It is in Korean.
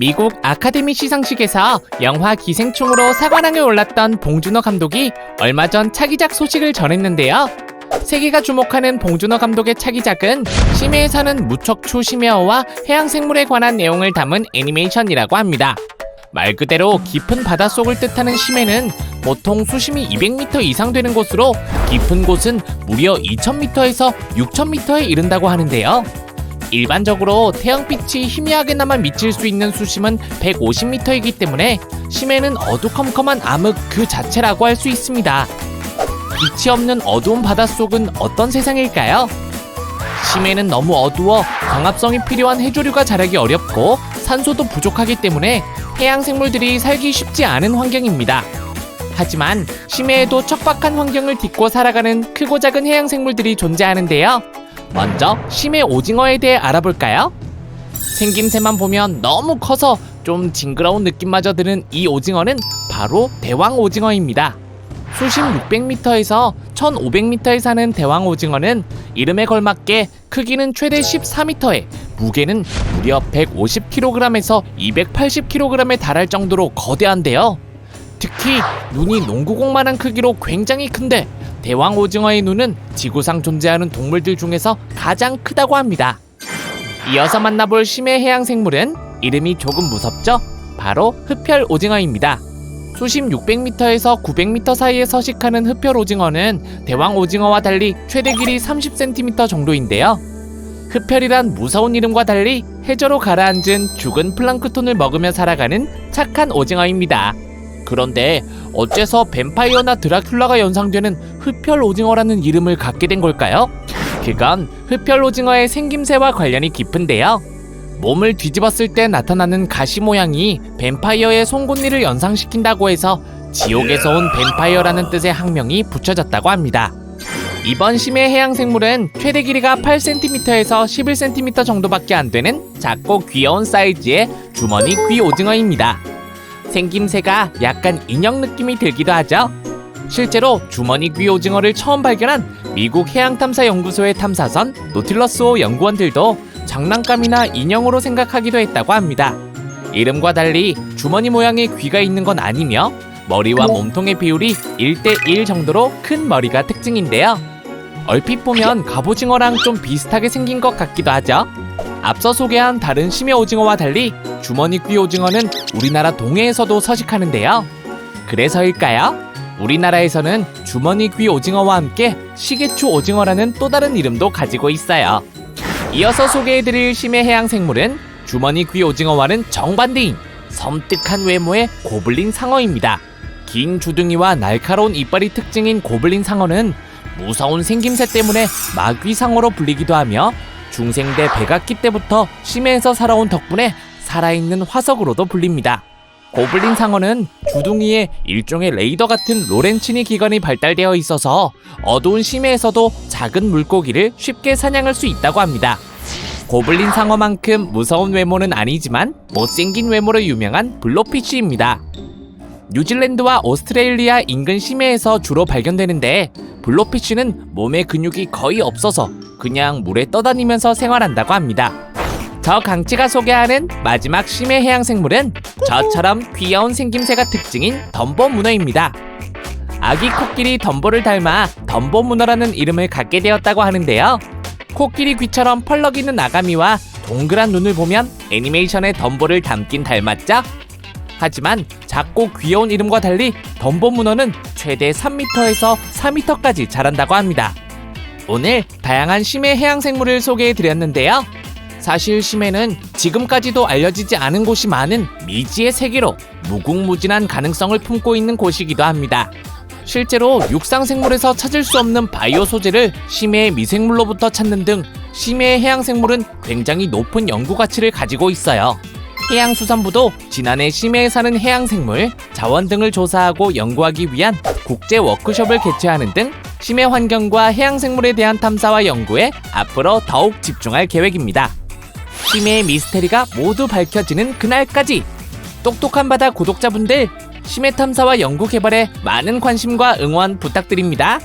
미국 아카데미 시상식에서 영화 기생충으로 사관왕에 올랐던 봉준호 감독이 얼마 전 차기작 소식을 전했는데요. 세계가 주목하는 봉준호 감독의 차기작은 심해에 사는 무척추 심해어와 해양생물에 관한 내용을 담은 애니메이션이라고 합니다. 말 그대로 깊은 바닷속을 뜻하는 심해는 보통 수심이 200m 이상 되는 곳으로 깊은 곳은 무려 2000m에서 6000m에 이른다고 하는데요. 일반적으로 태양빛이 희미하게나마 미칠 수 있는 수심은 150m이기 때문에 심해는 어두컴컴한 암흑 그 자체라고 할 수 있습니다. 빛이 없는 어두운 바닷속은 어떤 세상일까요? 심해는 너무 어두워 광합성이 필요한 해조류가 자라기 어렵고 산소도 부족하기 때문에 해양생물들이 살기 쉽지 않은 환경입니다. 하지만 심해에도 척박한 환경을 딛고 살아가는 크고 작은 해양생물들이 존재하는데요. 먼저 심해 오징어에 대해 알아볼까요? 생김새만 보면 너무 커서 좀 징그러운 느낌마저 드는 이 오징어는 바로 대왕 오징어입니다. 수심 600m에서 1500m에 사는 대왕 오징어는 이름에 걸맞게 크기는 최대 14m에 무게는 무려 150kg에서 280kg에 달할 정도로 거대한데요. 특히 눈이 농구공만한 크기로 굉장히 큰데 대왕 오징어의 눈은 지구상 존재하는 동물들 중에서 가장 크다고 합니다. 이어서 만나볼 심해 해양생물은 이름이 조금 무섭죠? 바로 흡혈 오징어입니다. 수심 600m에서 900m 사이에 서식하는 흡혈 오징어는 대왕 오징어와 달리 최대 길이 30cm 정도인데요. 흡혈이란 무서운 이름과 달리 해저로 가라앉은 죽은 플랑크톤을 먹으며 살아가는 착한 오징어입니다. 그런데 어째서 뱀파이어나 드라큘라가 연상되는 흡혈 오징어라는 이름을 갖게 된 걸까요? 그건 흡혈 오징어의 생김새와 관련이 깊은데요. 몸을 뒤집었을 때 나타나는 가시 모양이 뱀파이어의 송곳니를 연상시킨다고 해서 지옥에서 온 뱀파이어라는 뜻의 학명이 붙여졌다고 합니다. 이번 심해 해양생물은 최대 길이가 8cm에서 11cm 정도밖에 안 되는 작고 귀여운 사이즈의 주머니 귀 오징어입니다. 생김새가 약간 인형 느낌이 들기도 하죠. 실제로 주머니 귀 오징어를 처음 발견한 미국 해양탐사연구소의 탐사선 노틸러스호 연구원들도 장난감이나 인형으로 생각하기도 했다고 합니다. 이름과 달리 주머니 모양의 귀가 있는 건 아니며 머리와 몸통의 비율이 1:1 정도로 큰 머리가 특징인데요. 얼핏 보면 갑오징어랑 좀 비슷하게 생긴 것 같기도 하죠. 앞서 소개한 다른 심해 오징어와 달리 주머니 귀 오징어는 우리나라 동해에서도 서식하는데요. 그래서일까요? 우리나라에서는 주머니 귀 오징어와 함께 시계추 오징어라는 또 다른 이름도 가지고 있어요. 이어서 소개해드릴 심해 해양생물은 주머니 귀 오징어와는 정반대인 섬뜩한 외모의 고블린 상어입니다. 긴 주둥이와 날카로운 이빨이 특징인 고블린 상어는 무서운 생김새 때문에 마귀상어로 불리기도 하며 중생대 백악기 때부터 심해에서 살아온 덕분에 살아있는 화석으로도 불립니다. 고블린 상어는 주둥이에 일종의 레이더 같은 로렌치니 기관이 발달되어 있어서 어두운 심해에서도 작은 물고기를 쉽게 사냥할 수 있다고 합니다. 고블린 상어만큼 무서운 외모는 아니지만 못생긴 외모로 유명한 블로피쉬입니다. 뉴질랜드와 오스트레일리아 인근 심해에서 주로 발견되는데 블로피쉬는 몸에 근육이 거의 없어서 그냥 물에 떠다니면서 생활한다고 합니다. 저 강치가 소개하는 마지막 심해 해양생물은 저처럼 귀여운 생김새가 특징인 덤보 문어입니다. 아기 코끼리 덤보를 닮아 덤보 문어라는 이름을 갖게 되었다고 하는데요. 코끼리 귀처럼 펄럭이는 아가미와 동그란 눈을 보면 애니메이션의 덤보를 닮긴 닮았죠? 하지만 작고 귀여운 이름과 달리 덤보 문어는 최대 3m에서 4m까지 자란다고 합니다. 오늘 다양한 심해 해양생물을 소개해드렸는데요. 사실 심해는 지금까지도 알려지지 않은 곳이 많은 미지의 세계로 무궁무진한 가능성을 품고 있는 곳이기도 합니다. 실제로 육상생물에서 찾을 수 없는 바이오 소재를 심해의 미생물로부터 찾는 등 심해의 해양생물은 굉장히 높은 연구 가치를 가지고 있어요. 해양수산부도 지난해 심해에 사는 해양생물, 자원 등을 조사하고 연구하기 위한 국제 워크숍을 개최하는 등 심해 환경과 해양생물에 대한 탐사와 연구에 앞으로 더욱 집중할 계획입니다. 심해의 미스테리가 모두 밝혀지는 그날까지 똑똑한 바다 구독자분들, 심해 탐사와 연구 개발에 많은 관심과 응원 부탁드립니다.